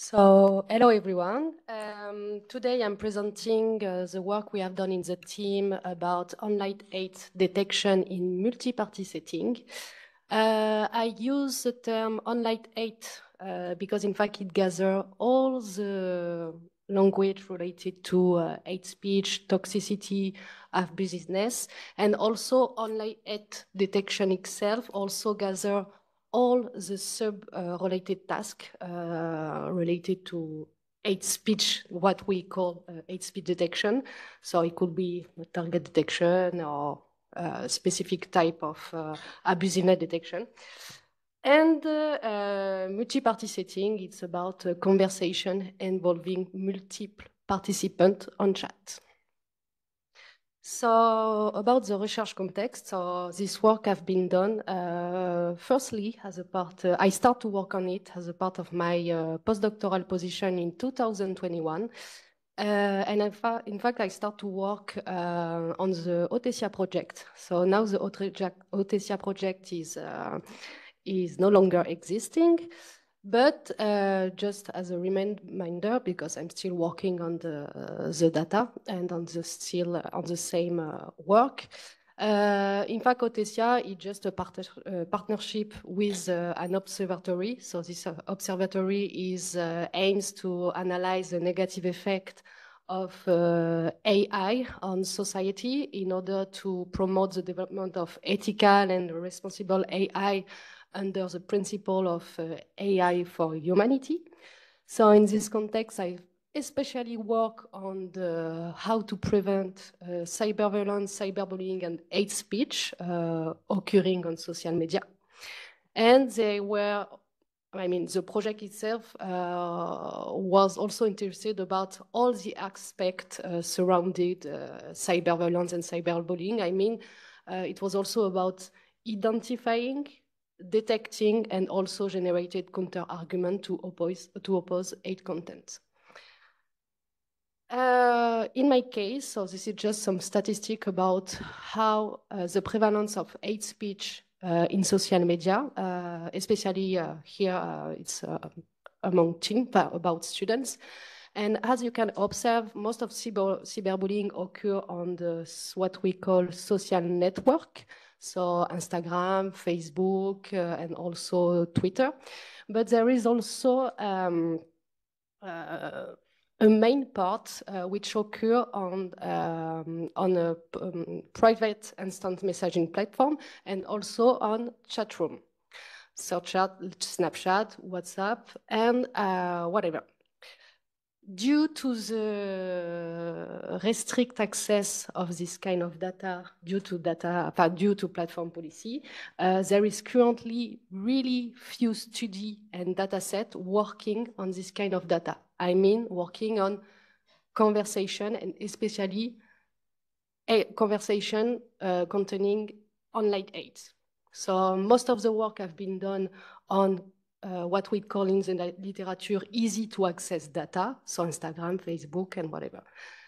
So, hello everyone. Today I'm presenting the work we have done in the team about online hate detection in multi-party setting. I use the term online hate because in fact it gathers all the language related to hate speech, toxicity, abusiveness, and also online hate detection itself also gather all the sub-related tasks related to hate speech, what we call hate speech detection. So it could be target detection or specific type of abusiveness detection. And multi-party setting, it's about a conversation involving multiple participants on chat. So about the research context, so this work have been done firstly as a part, I start to work on it as a part of my postdoctoral position in 2021. And in fact, I start to work on the Otesia project. So now the Otesia project is no longer existing. But just as a reminder, because I'm still working on the data and on the same work. In fact, Otesia is just a partnership with an observatory. So this observatory aims to analyze the negative effect of AI on society in order to promote the development of ethical and responsible AI under the principle of AI for humanity. So in this context, I especially work on how to prevent cyberviolence, cyberbullying, and hate speech occurring on social media. And the project itself was also interested about all the aspects surrounding cyberviolence and cyberbullying. It was also about identifying, detecting, and also generated counter-argument to oppose hate content. In my case, so this is just some statistic about how the prevalence of hate speech in social media, especially here it's among teens, about students. And as you can observe, most of cyberbullying occur on what we call social network. So Instagram, Facebook, and also Twitter. But there is also a main part which occur on a private instant messaging platform and also on chat room. So chat, Snapchat, WhatsApp, and whatever. Due to the restrict access of this kind of data, due to platform policy, there is currently really few study and data set working on this kind of data. I mean, working on conversation and especially a conversation containing online hate. So most of the work have been done on what we call in the literature easy to access data, so Instagram, Facebook, and whatever.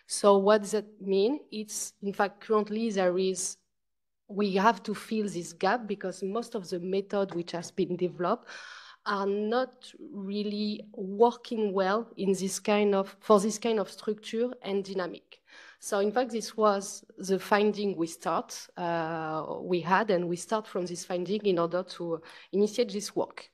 So what does that mean? It's, in fact, currently we have to fill this gap because most of the method which has been developed are not really working well in for this kind of structure and dynamic. So in fact, this was the finding we had, and we start from this finding in order to initiate this work.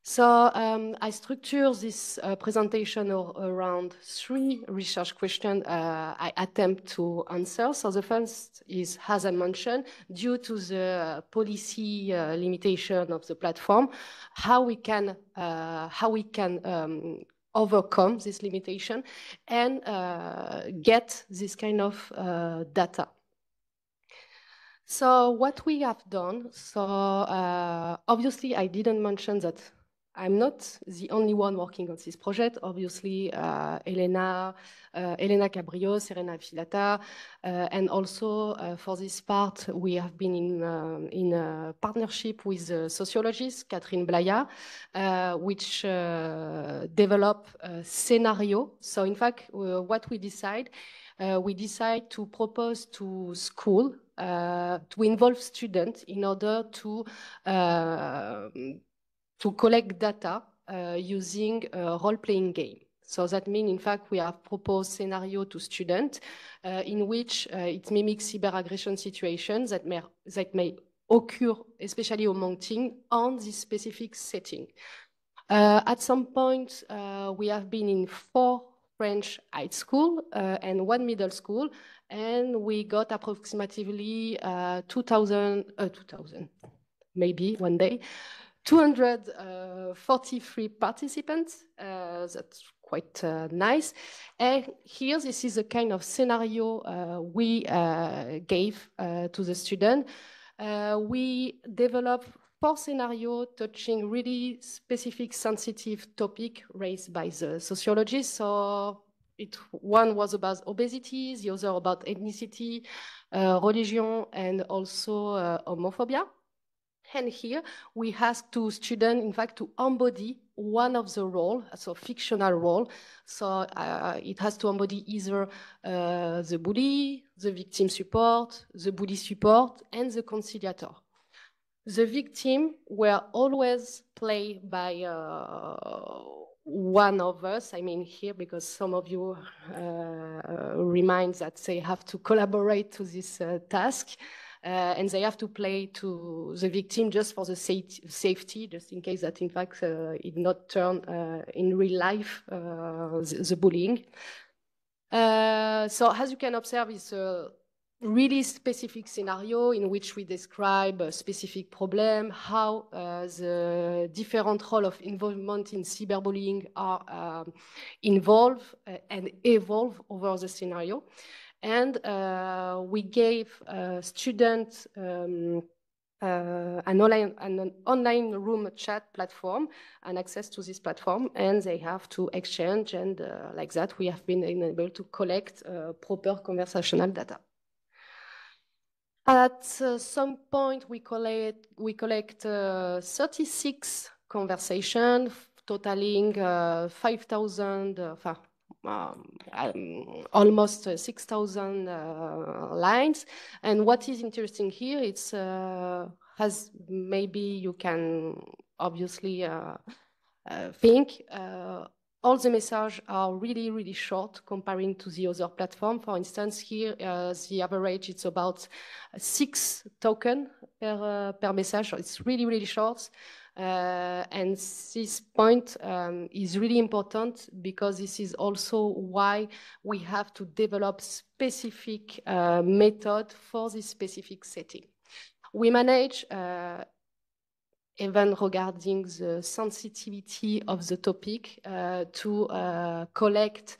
So I structure this presentation around 3 research questions I attempt to answer. So the first is, as I mentioned, due to the policy limitation of the platform, how we can overcome this limitation and get this kind of data. So what we have done, so obviously I didn't mention that I'm not the only one working on this project. Obviously, Elena Cabrillo, Serena Filata, and also for this part, we have been in a partnership with a sociologist, Catherine Blaya, which develop a scenario. So in fact, what we decide to propose to school to involve students in order to collect data using a role-playing game. So that means, in fact, we have proposed scenario to students in which it mimics cyber-aggression situations that may occur, especially among teens, on this specific setting. At some point, we have been in 4 French high school and 1 middle school, and we got approximately 2,000, maybe one day, 243 participants. That's quite nice. And here, this is a kind of scenario we gave to the student. We developed 4 scenarios touching really specific sensitive topic raised by the sociologists. So one was about obesity, the other about ethnicity, religion, and also homophobia. And here we asked 2 students, in fact, to embody one of the role, so fictional role. So it has to embody either the bully, the victim support, the bully support, and the conciliator. The victim were always played by one of us. I mean here, because some of you remind that they have to collaborate to this task. And they have to play to the victim just for the safety, just in case that, in fact, it not turn in real life the bullying. So as you can observe, it's a really specific scenario in which we describe a specific problem, how the different role of involvement in cyberbullying are involved and evolve over the scenario. And we gave students an online room chat platform and access to this platform, and they have to exchange, and like that we have been able to collect proper conversational data. At some point, we collect 36 conversations, totaling 5,000, almost 6,000 lines. And what is interesting here, it's as maybe you can obviously think, all the messages are really, really short comparing to the other platform. For instance, here, the average, it's about 6 tokens per message. So it's really, really short. And this point is really important because this is also why we have to develop specific method for this specific setting. We manage even regarding the sensitivity of the topic, to collect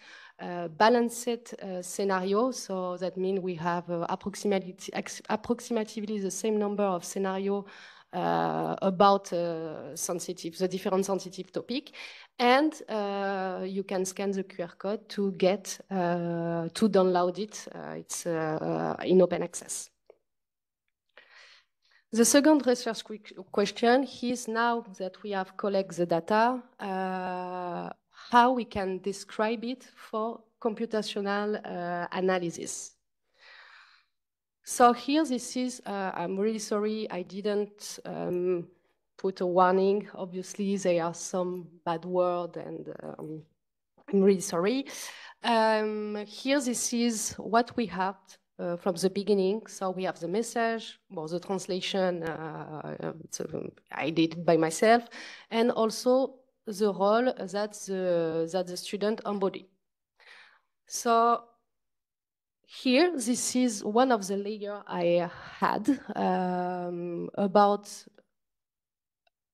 balanced scenarios. So that means we have approximately the same number of scenarios about the different sensitive topic. And you can scan the QR code to get to download it. It's in open access. The second research question is, now that we have collected the data, how we can describe it for computational analysis. So here, this is, I'm really sorry, I didn't put a warning. Obviously, there are some bad words, and I'm really sorry. Here, this is what we have from the beginning. So we have the message, well, the translation, I did it by myself, and also the role that the student embody. So here, this is one of the layers I had about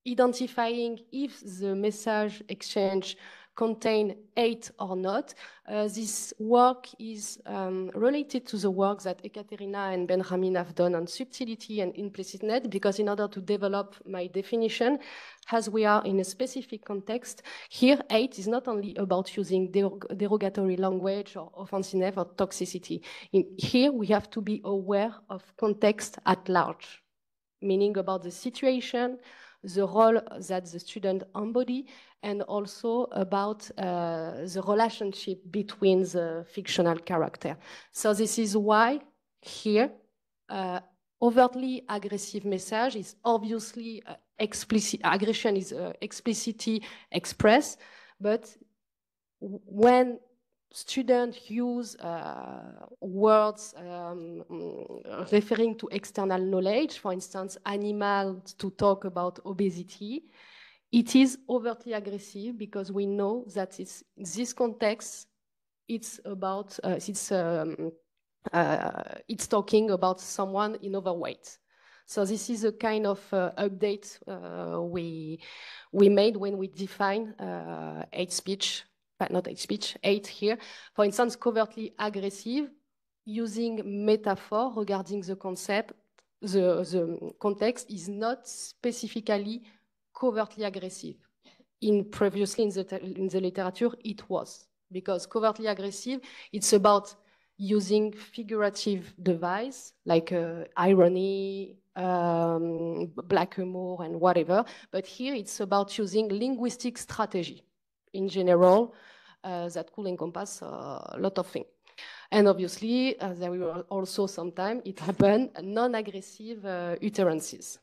identifying if the message exchange contain hate or not. This work is related to the work that Ekaterina and Benjamin have done on subtlety and implicitness, because in order to develop my definition, as we are in a specific context, here hate is not only about using derogatory language or offensiveness or toxicity. Here we have to be aware of context at large, meaning about the situation, the role that the student embody, and also about the relationship between the fictional character. So this is why here overtly aggressive message is obviously explicit. Aggression is explicitly expressed, but when students use words referring to external knowledge, for instance, animals to talk about obesity, it is overtly aggressive because we know that in this context, it's about it's talking about someone in overweight. So this is a kind of update we made when we define hate speech, but not hate speech, hate here. For instance, covertly aggressive, using metaphor regarding the concept, the context is not specifically covertly aggressive. Previously in the literature, it was, because covertly aggressive, it's about using figurative device like irony, black humor, and whatever. But here it's about using linguistic strategy in general that could encompass a lot of things. And obviously, there will also sometimes it happen non-aggressive utterances.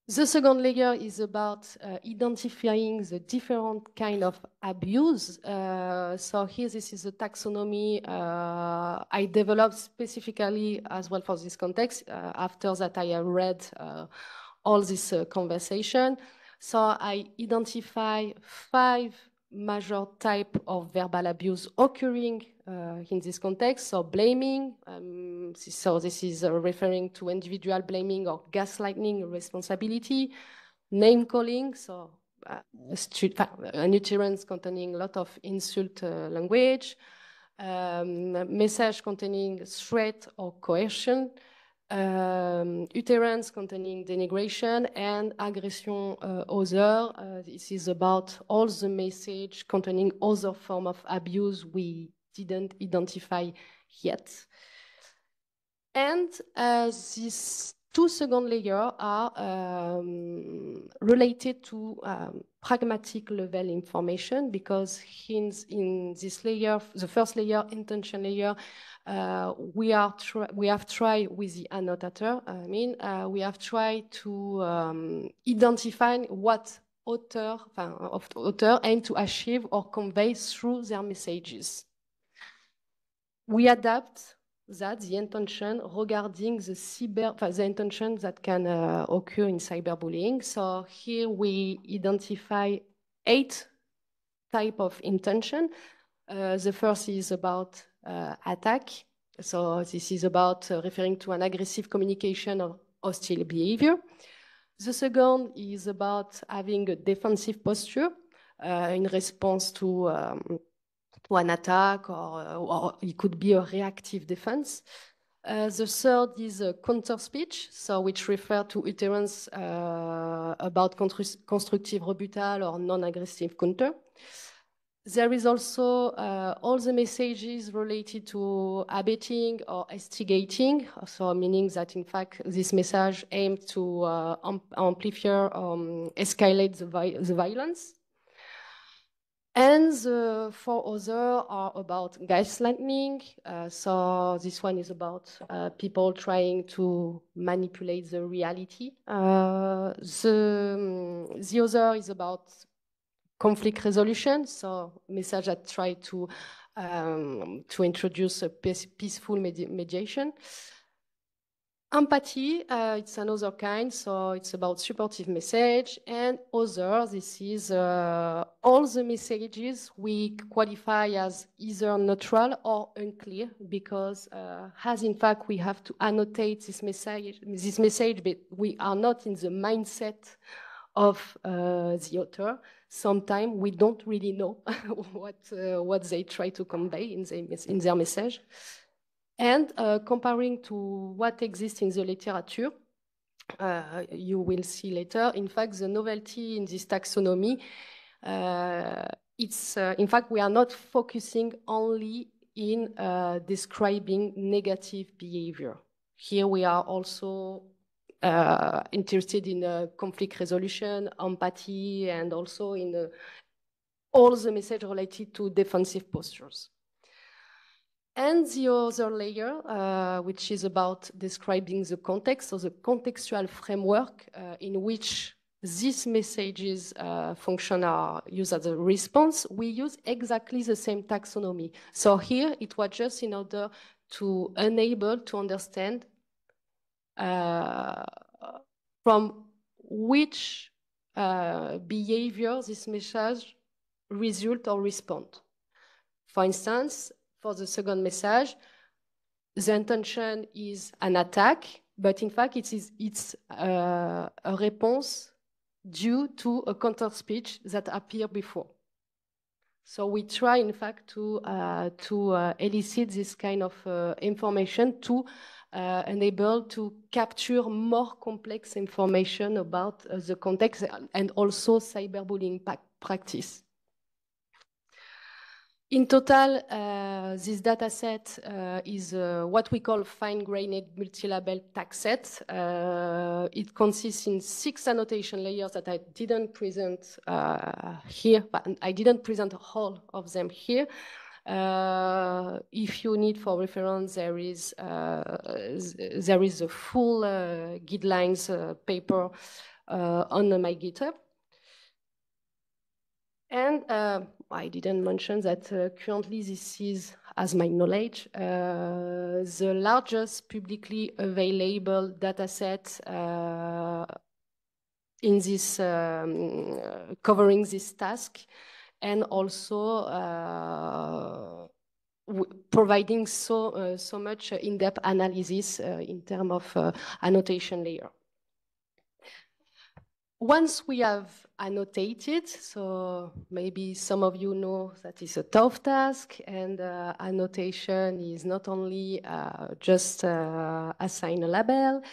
The second layer is about identifying the different kind of abuse. So here, this is a taxonomy I developed specifically as well for this context after that I have read all this conversation. So I identify 5 major types of verbal abuse occurring in this context. So blaming, so this is referring to individual blaming or gaslighting responsibility, name calling, so an utterance containing a lot of insult language, message containing threat or coercion, utterance containing denigration, and aggression other. This is about all the message containing other form of abuse we didn't identify yet. And these 2 second layers are related to pragmatic level information, because in this layer, the first layer, intention layer, we have tried with the annotator, we have tried to identify what author aim to achieve or convey through their messages. We adapt that, the intention regarding the intention that can occur in cyberbullying. So here we identify 8 types of intention. The first is about attack. So this is about referring to an aggressive communication or hostile behavior. The second is about having a defensive posture in response to an attack, or it could be a reactive defense. The third is counter speech, so which refer to utterance about constructive rebuttal or non-aggressive counter. There is also all the messages related to abetting or instigating, so meaning that in fact this message aims to amplify, escalate the violence. And the 4 others are about gaslighting. So this one is about people trying to manipulate the reality. The other is about conflict resolution. So message that try to introduce a peaceful mediation. Empathy, it's another kind, so it's about supportive message. And other, this is all the messages we qualify as either neutral or unclear, because as in fact we have to annotate this message, but we are not in the mindset of the author. Sometimes we don't really know what they try to convey in their message. And comparing to what exists in the literature, you will see later, in fact, the novelty in this taxonomy, in fact, we are not focusing only in describing negative behavior. Here we are also interested in conflict resolution, empathy, and also in all the message related to defensive postures. And the other layer, which is about describing the context, so the contextual framework in which these messages function are used as a response, we use exactly the same taxonomy. So here it was just in order to enable to understand from which behavior this message result or respond. For instance, for the second message, the intention is an attack, but in fact it's a response due to a counter speech that appeared before. So we try, in fact, to elicit this kind of information to enable to capture more complex information about the context and also cyberbullying practice. In total, this data set is what we call fine-grained multi-label tax set. It consists in 6 annotation layers that I didn't present here, but I didn't present all of them here. If you need for reference, there is a full guidelines paper on my GitHub. And I didn't mention that currently this is, as my knowledge, the largest publicly available dataset in this covering this task, and also providing so much in-depth analysis in terms of annotation layer. Once we have annotated, so maybe some of you know that is a tough task, and annotation is not only just assign a label.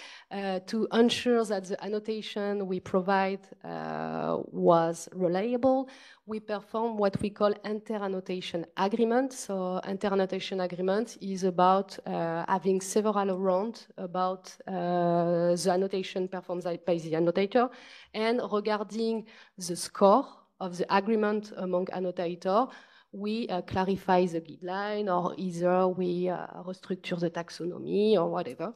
To ensure that the annotation we provide was reliable, we perform what we call inter-annotation agreement. So inter-annotation agreement is about having several rounds about the annotation performed by the annotator, and regarding the score of the agreement among annotators, we clarify the guideline, or either we restructure the taxonomy or whatever.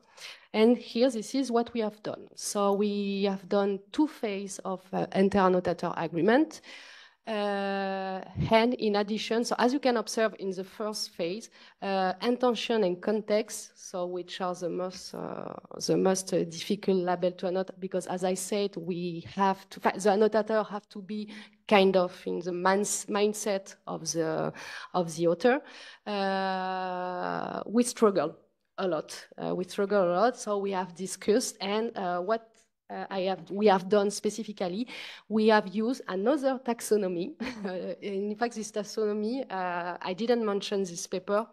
And here, this is what we have done. So we have done 2 phases of inter-annotator agreement. And in addition, so as you can observe in the first phase, intention and context, so which are the most difficult label to annotate, because as I said, we have to, the annotator have to be kind of in the mindset of the author. We struggle a lot. So we have discussed, and what we have done specifically, we have used another taxonomy. In fact, this taxonomy, I didn't mention this paper,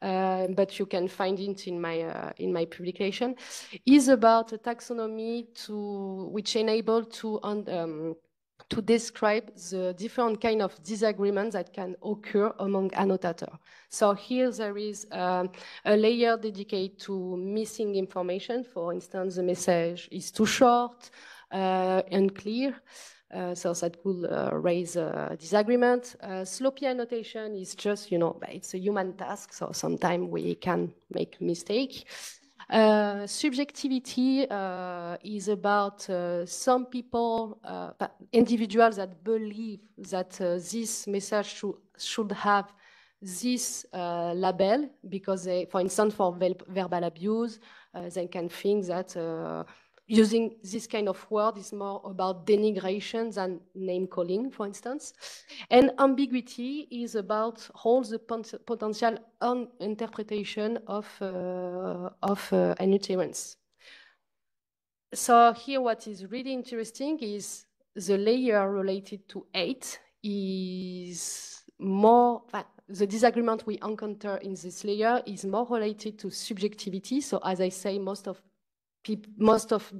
but you can find it in my publication, is about a taxonomy which enable to describe the different kind of disagreements that can occur among annotators. So here there is a layer dedicated to missing information. For instance, the message is too short, unclear, so that could raise a disagreement. Sloppy annotation is just, it's a human task, so sometimes we can make mistake. Subjectivity is about some people, individuals that believe that this message should have this label, because they, for instance, for verbal abuse, they can think that using this kind of word is more about denigration than name calling, for instance. And ambiguity is about all the potential interpretation of an utterance. So here what is really interesting is the layer related to 8 is more, the disagreement we encounter in this layer is more related to subjectivity. So as I say, most of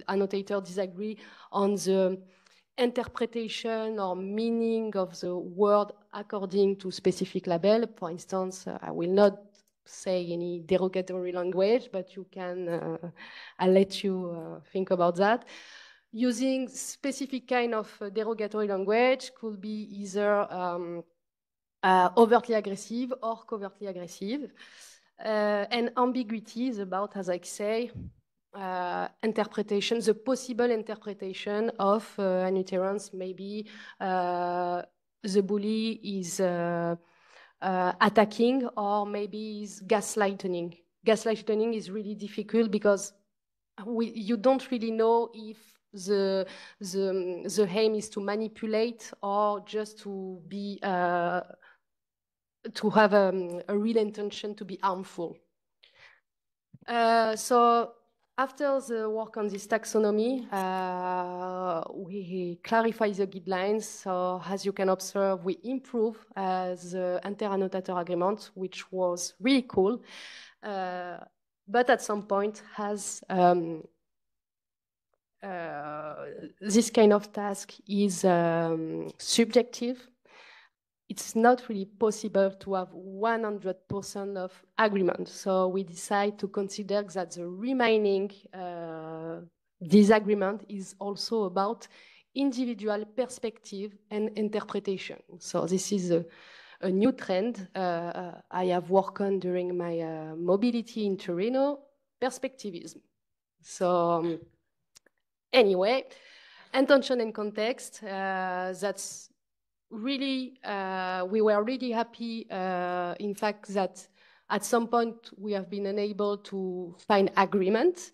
annotators disagree on the interpretation or meaning of the word according to specific label. For instance, I will not say any derogatory language, but you can, I'll let you think about that. Using specific kind of derogatory language could be either overtly aggressive or covertly aggressive. And ambiguity is about, as I say, interpretation, the possible interpretation of an utterance. Maybe the bully is attacking, or maybe is gaslighting. Gaslighting is really difficult because you don't really know if the aim is to manipulate or just to be to have a real intention to be harmful. So after the work on this taxonomy, we clarify the guidelines. So as you can observe, we improve the inter-annotator agreement, which was really cool. But at some point has this kind of task is subjective. It's not really possible to have 100% of agreement. So we decide to consider that the remaining disagreement is also about individual perspective and interpretation. So this is a new trend I have worked on during my mobility in Torino, perspectivism. So anyway, intention and context, that's really, we were really happy, in fact, that at some point we have been unable to find agreement,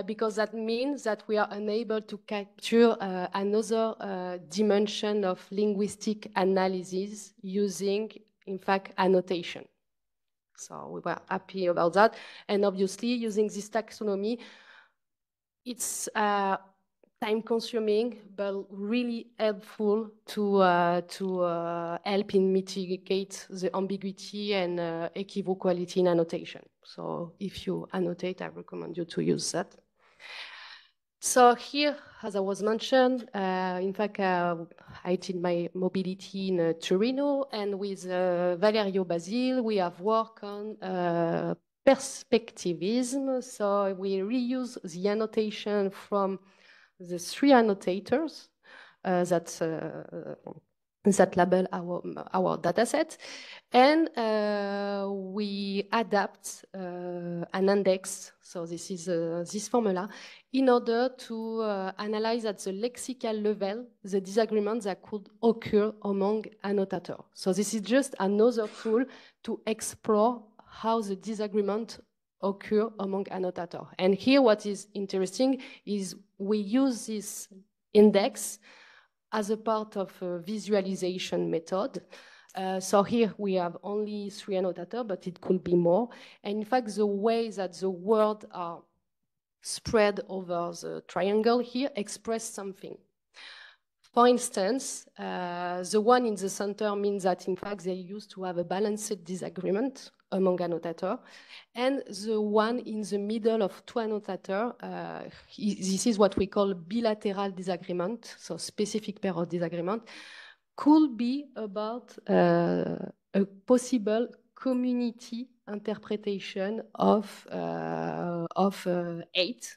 because that means that we are unable to capture another dimension of linguistic analysis using, in fact, annotation. So we were happy about that. And obviously, using this taxonomy, it's time-consuming, but really helpful to help in mitigate the ambiguity and equivoquality in annotation. So if you annotate, I recommend you to use that. So here, as I was mentioned, in fact, I did my mobility in Torino, and with Valerio Basile, we have worked on perspectivism. So we reuse the annotation from the three annotators that label our dataset, and we adapt an index. So this is this formula in order to analyze at the lexical level the disagreements that could occur among annotators. So this is just another tool to explore how the disagreement occur among annotators. And here what is interesting is we use this index as a part of a visualization method. So here we have only 3 annotators, but it could be more. And in fact, the way that the words are spread over the triangle here express something. For instance, the one in the center means that, in fact, they used to have a balanced disagreement among annotators. And the one in the middle of 2 annotators, this is what we call bilateral disagreement, so specific pair of disagreement, could be about a possible community interpretation of 8.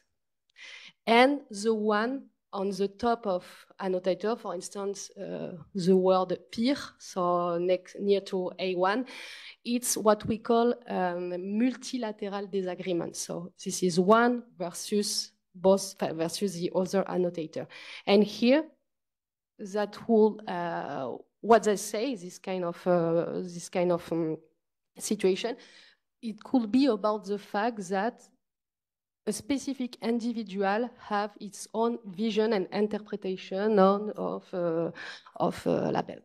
And the one on the top of annotator, for instance, the word peer, so near to A1, it's what we call multilateral disagreement. So this is one versus both versus the other annotator. And here, that will what they say, this kind of situation, it could be about the fact that a specific individual have its own vision and interpretation of label.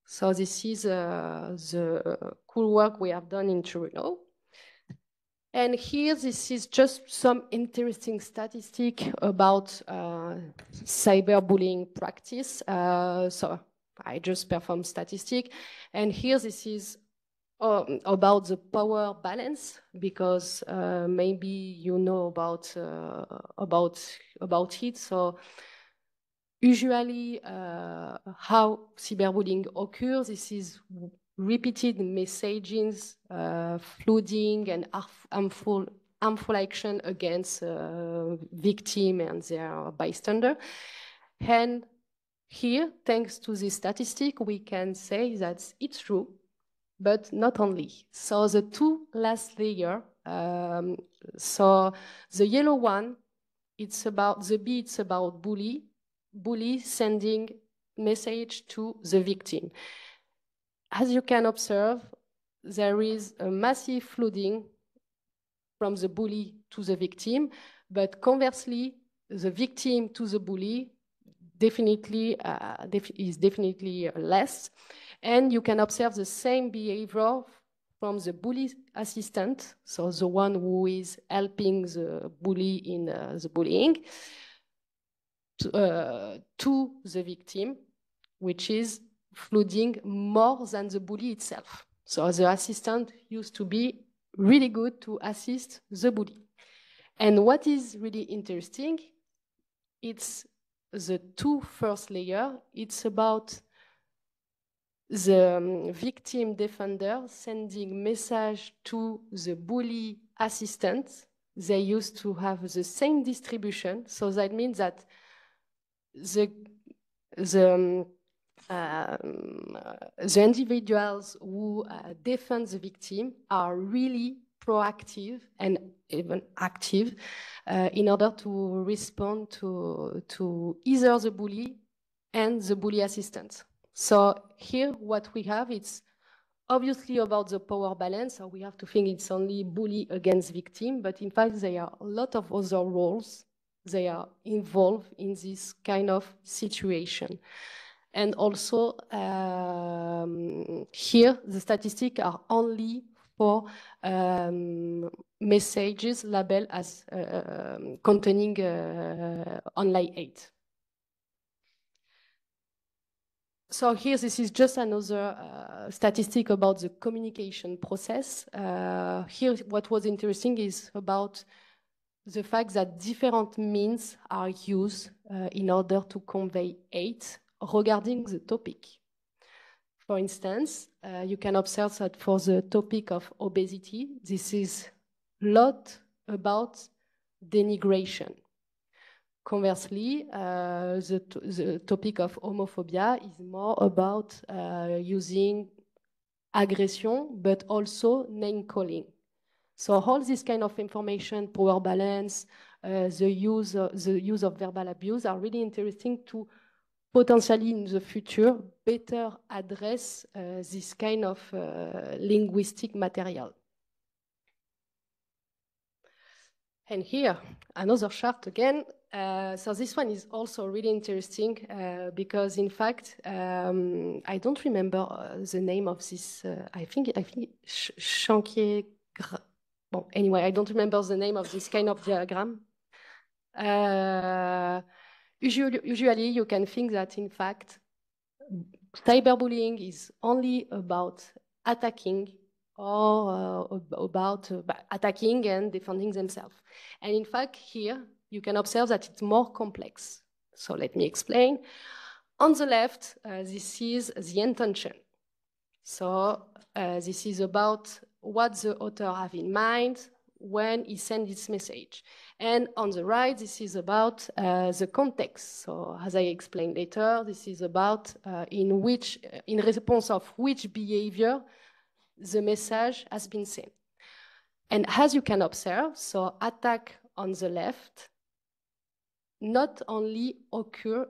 So this is the cool work we have done in Torino. And here, this is just some interesting statistic about cyberbullying practice. So I just performed statistic. And here, this is about the power balance, because maybe you know about it. So usually how cyberbullying occurs, this is repeated messages, flooding and harmful action against victim and their bystander. And here, thanks to this statistic, we can say that it's true. but not only. So the two last layer, so the yellow one, it's about the B, it's about bully sending message to the victim. As you can observe, there is a massive flooding from the bully to the victim, but conversely, the victim to the bully is definitely less. And you can observe the same behavior from the bully assistant, so the one who is helping the bully in the bullying, to the victim, which is flooding more than the bully itself. So the assistant used to be really good to assist the bully. And what is really interesting, it's the two first layer. It's about the victim defender sending message to the bully assistant. They used to have the same distribution. So that means that the individuals who defend the victim are really proactive and even active in order to respond to either the bully and the bully assistant. So here what we have, it's obviously about the power balance, so we have to think it's only bully against victim, but in fact there are a lot of other roles they are involved in this kind of situation. And also here the statistics are only for messages labeled as containing online hate. So here, this is just another statistic about the communication process. Here, what was interesting is about the fact that different means are used in order to convey hate regarding the topic. For instance, you can observe that for the topic of obesity, this is a lot about denigration. Conversely, the topic of homophobia is more about using aggression, but also name calling. So all this kind of information, power balance, the use of verbal abuse are really interesting to potentially in the future better address this kind of linguistic material. And here, another chart again. So this one is also really interesting because, in fact, I don't remember the name of this. I think Chanquier. Well, anyway, I don't remember the name of this kind of diagram. Usually, you can think that, in fact, cyberbullying is only about attacking or about attacking and defending themselves. And in fact, here, you can observe that it's more complex. So let me explain. On the left, this is the intention. So this is about what the author have in mind when he sends this message. And on the right, this is about the context. So as I explained later, this is about in response of which behavior the message has been sent. And as you can observe, so attack on the left not only occur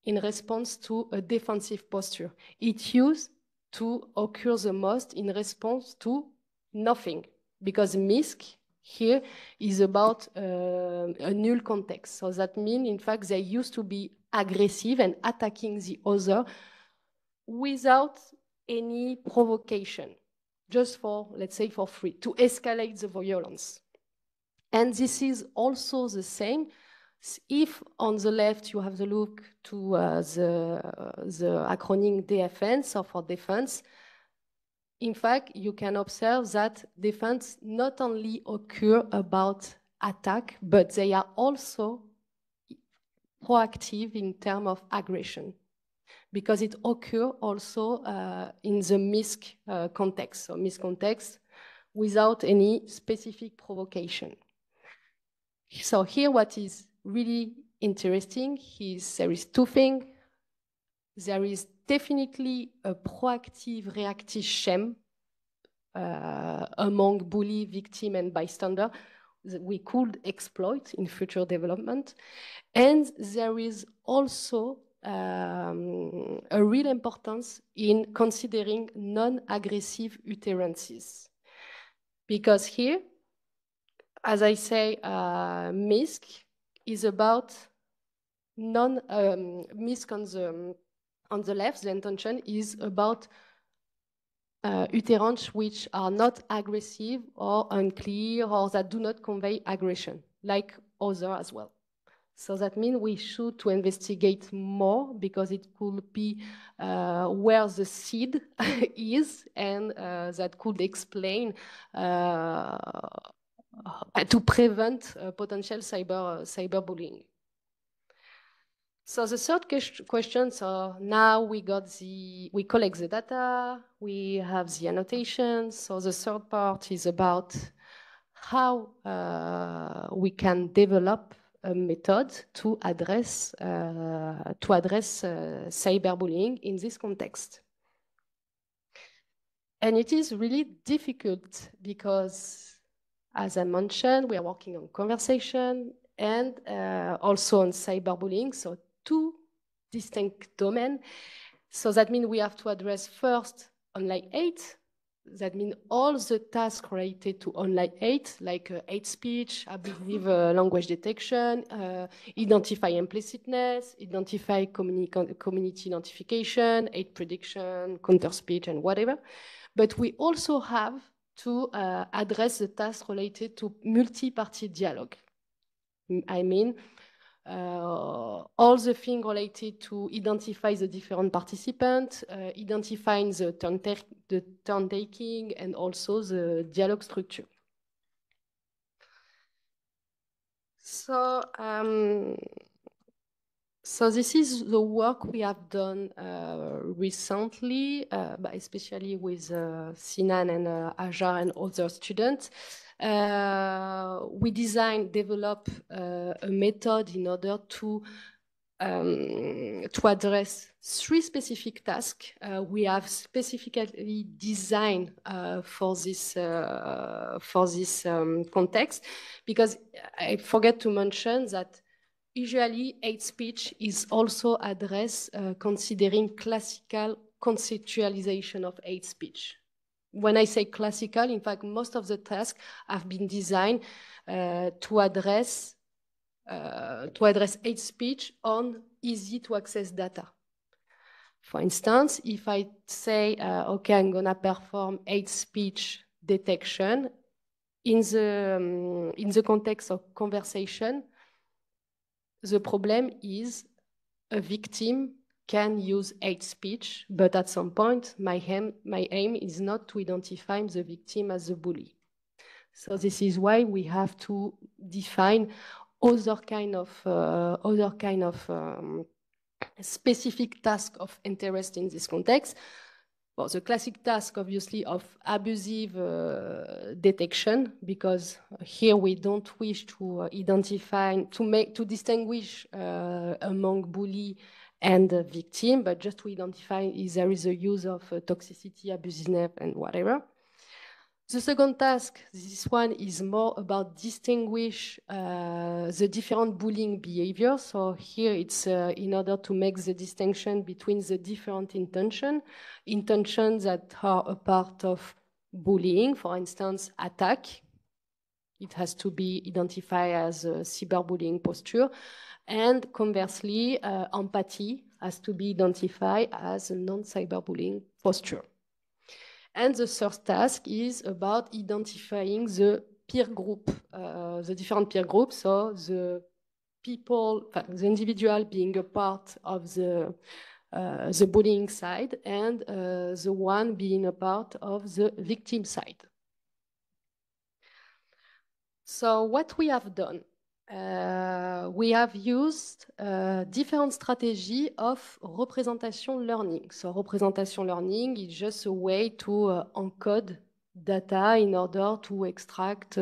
in response to a defensive posture. It used to occur the most in response to nothing, because MISC here is about a null context. So that means, in fact, they used to be aggressive and attacking the other without any provocation, just for, let's say, for free, to escalate the violence. And this is also the same if on the left you have the look to the acronym DFN, so for defense. In fact, you can observe that defense not only occur about attack, but they are also proactive in terms of aggression, because it occurs also in the MISC context, so MISC context without any specific provocation. So here what is really interesting is there is two things. There is definitely a proactive reactive shame among bully, victim, and bystander that we could exploit in future development. And there is also a real importance in considering non-aggressive utterances. Because here, as I say, MISC is about MISC on the left, the intention is about utterants which are not aggressive or unclear or that do not convey aggression, like other as well. So that means we should to investigate more because it could be where the seed is, and that could explain to prevent potential cyberbullying. So the third question, so now we collect the data, we have the annotations. So the third part is about how we can develop a method to address cyberbullying in this context. And it is really difficult because, as I mentioned, we are working on conversation and also on cyberbullying, so two distinct domains. So that means we have to address first online hate. That means all the tasks related to online hate, like hate speech, abusive language detection, identify implicitness, identify community identification, hate prediction, counter speech, and whatever. But we also have to address the tasks related to multi-party dialogue. I mean, all the things related to identify the different participants, identifying the turn taking, and also the dialogue structure. So, so this is the work we have done recently, but especially with Sinan and Ajar and other students. We develop a method in order to address three specific tasks we have specifically designed for this context, because I forget to mention that usually hate speech is also addressed considering classical conceptualization of hate speech. When I say classical, in fact, most of the tasks have been designed to address hate speech on easy to access data. For instance, if I say, okay, I'm gonna perform hate speech detection in the context of conversation, the problem is a victim can use hate speech, but at some point, my aim is not to identify the victim as a bully. So this is why we have to define other kind of specific task of interest in this context. Well, the classic task, obviously, of abusive detection, because here we don't wish to identify, to distinguish among bully and victim, but just to identify if there is a use of toxicity, abusiveness, and whatever. The second task, this one is more about distinguish the different bullying behaviors. So here it's in order to make the distinction between the different intentions that are a part of bullying, for instance, attack. It has to be identified as a cyberbullying posture. And conversely, empathy has to be identified as a non-cyberbullying posture. And the third task is about identifying the peer group, the different peer groups, so the people, the individual being a part of the bullying side, and the one being a part of the victim side. So what we have done, we have used different strategies of representation learning. So representation learning is just a way to encode data in order to extract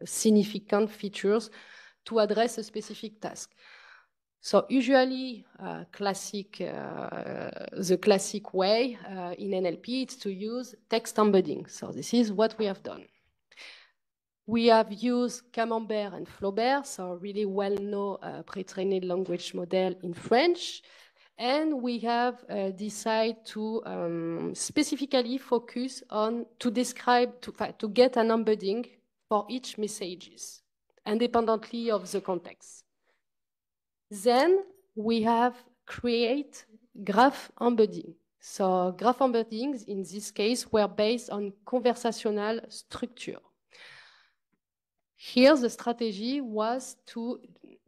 significant features to address a specific task. So usually, the classic way in NLP is to use text embedding. So this is what we have done. We have used Camembert and Flaubert, so really well-known pre-trained language model in French. And we have decided to specifically focus on to get an embedding for each messages, independently of the context. Then we have create graph embedding. So graph embeddings in this case were based on conversational structure. Here the strategy was to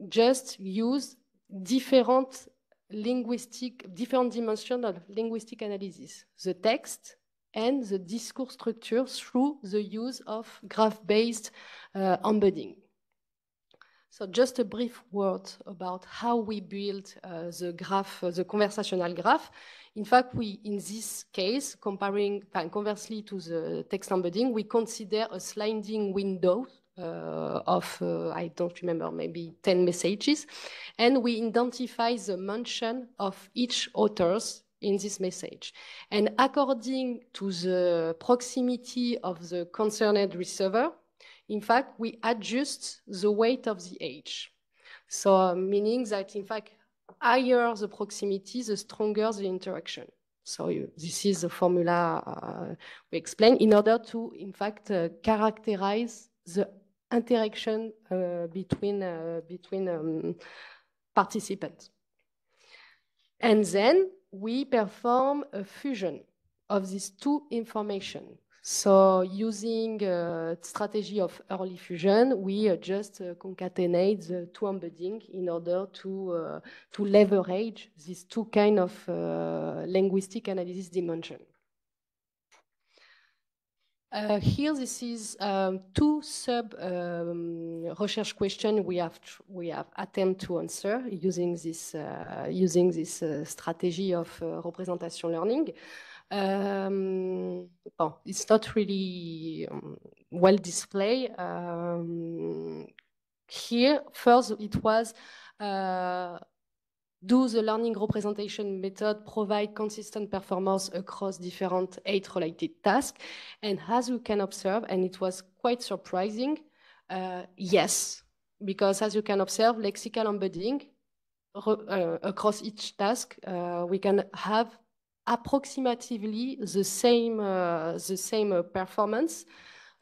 just use different dimensions of linguistic analysis, the text and the discourse structure through the use of graph-based embedding. So just a brief word about how we build the conversational graph. In fact, in this case, conversely to the text embedding, we consider a sliding window of, I don't remember, maybe 10 messages. And we identify the mention of each authors in this message. And according to the proximity of the concerned receiver, in fact, we adjust the weight of the age. So meaning that, in fact, higher the proximity, the stronger the interaction. So this is the formula we explain in order to, in fact, characterize the interaction between participants. And then we perform a fusion of these two information. So using a strategy of early fusion, we just concatenate the two embedding in order to leverage these two kind of linguistic analysis dimension. Here, this is two sub research questions we have attempted to answer using this strategy of representation learning. Well, it's not really well displayed. Here, first, it was do the learning representation method provide consistent performance across different 8 related tasks? And as you can observe, and it was quite surprising, yes, because as you can observe, lexical embedding across each task, we can have approximately the same performance,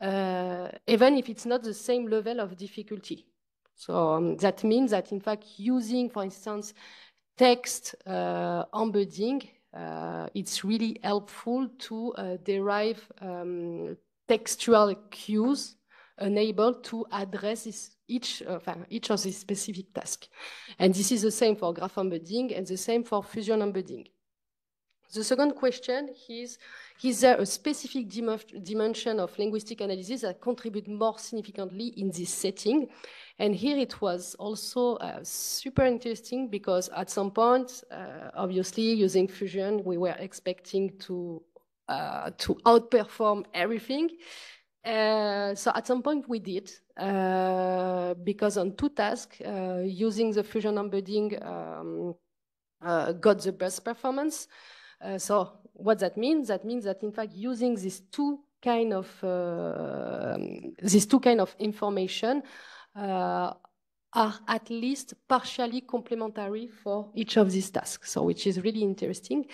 even if it's not the same level of difficulty. So that means that, in fact, using, for instance, text embedding, it's really helpful to derive textual cues enabled to address each of these specific tasks. And this is the same for graph embedding and the same for fusion embedding. The second question is there a specific dimension of linguistic analysis that contribute more significantly in this setting? And here it was also super interesting because at some point, obviously using fusion, we were expecting to outperform everything. So at some point we did, because on 2 tasks, using the fusion embedding got the best performance. So what that means? That means that, in fact, using these two kind of information are at least partially complementary for each of these tasks. So which is really interesting.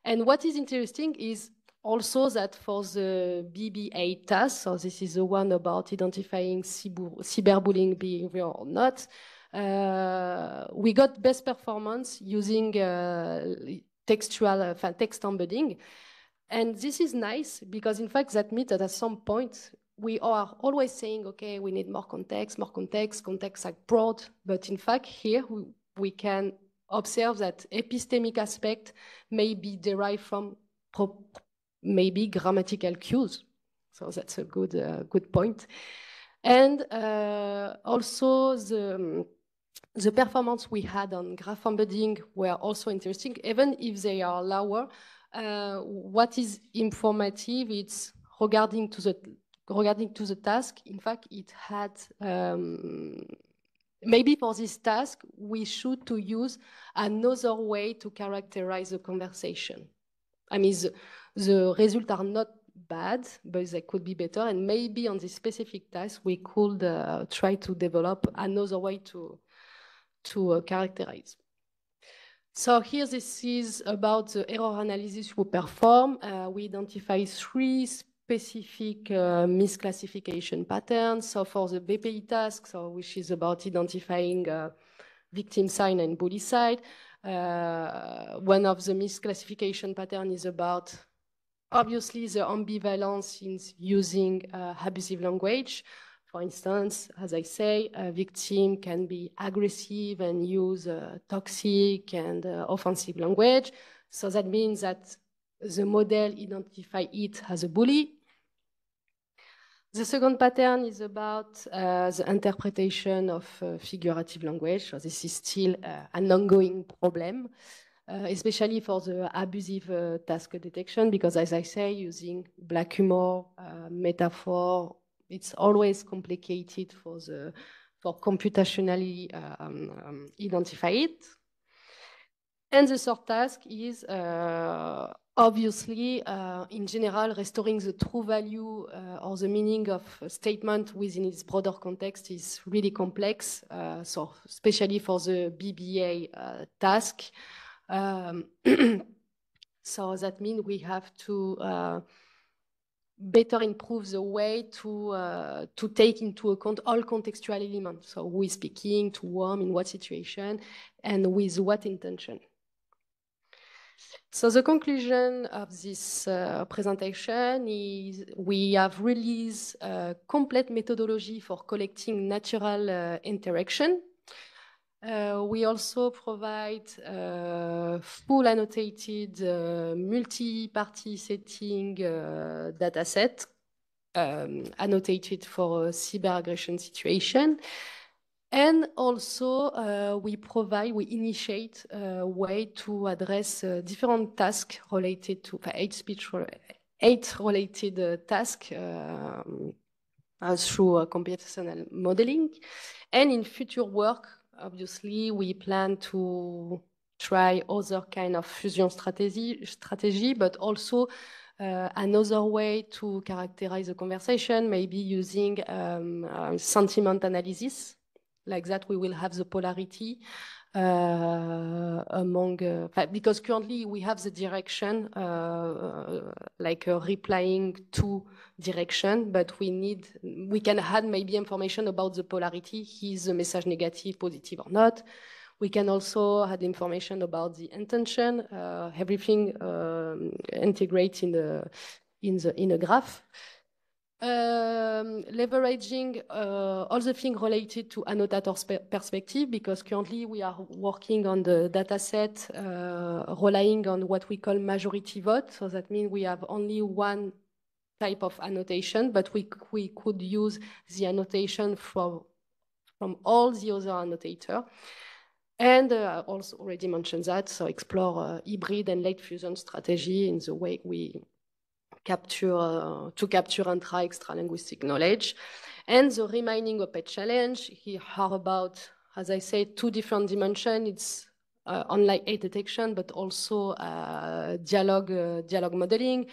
And what is interesting is also that for the BBA task, so this is the one about identifying cyberbullying behavior or not, we got best performance using text embedding. And this is nice because, in fact, that means that at some point we are always saying, okay, we need more context, context like broad. But in fact, here we can observe that epistemic aspect may be derived from maybe grammatical cues. So that's a good point. And also the performance we had on graph embedding were also interesting, even if they are lower. What is informative, it's regarding to the task. In fact, it had maybe for this task, we should to use another way to characterize the conversation. I mean, the results are not bad, but they could be better. And maybe on this specific task, we could try to develop another way to characterize. So here, this is about the error analysis we perform. We identify 3 specific misclassification patterns. So for the BPI task, so which is about identifying victim side and bully side, one of the misclassification pattern is about obviously the ambivalence in using abusive language. For instance, as I say, a victim can be aggressive and use toxic and offensive language. So that means that the model identifies it as a bully. The second pattern is about the interpretation of figurative language. So this is still an ongoing problem, especially for the abusive task detection, because as I say, using black humor, metaphor, it's always complicated for computationally identify it. And the third task is obviously, in general, restoring the true value or the meaning of a statement within its broader context is really complex. So especially for the BBA task. So that means we have to better improve the way to take into account all contextual elements. So who is speaking, to whom, in what situation, and with what intention. So the conclusion of this presentation is we have released a complete methodology for collecting natural interaction. We also provide full annotated multi-party setting dataset annotated for a cyber-aggression situation. And also, we initiate a way to address different tasks related to 8 related tasks through computational modeling. And in future work, obviously, we plan to try other kind of fusion strategy, but also another way to characterize the conversation, maybe using sentiment analysis. Like that, we will have the polarity among, because currently we have the direction, like replying to direction, but we can add maybe information about the polarity. Is the message negative, positive or not? We can also add information about the intention, everything integrate in a graph. Leveraging all the things related to annotator's perspective, because currently we are working on the dataset relying on what we call majority vote. So that means we have only one type of annotation, but we could use the annotation from all the other annotators. And I also already mentioned that, so explore hybrid and late fusion strategy in the way we capture extra linguistic knowledge. And the remaining OPED challenge here are about, as I said, 2 different dimensions. It's online hate detection, but also dialogue modeling.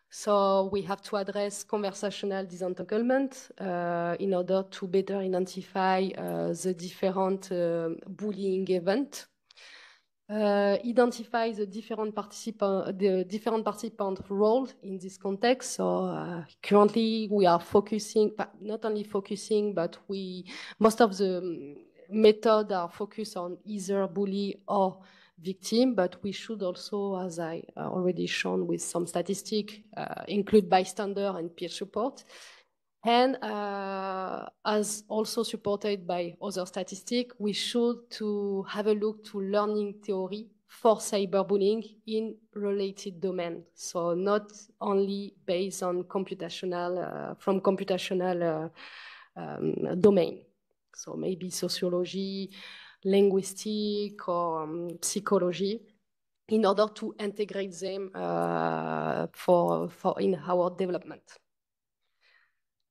So we have to address conversational disentanglement in order to better identify the different bullying events. Identify the different participant roles in this context. So currently we are focusing, not only focusing, but most of the methods are focused on either bully or victim, but we should also, as I already shown with some statistics, include bystander and peer support. And as also supported by other statistics, we should to have a look to learning theory for cyberbullying in related domain. So not only based on computational, from computational domain. So maybe sociology, linguistic, or psychology, in order to integrate them for in our development.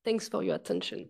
Thanks for your attention.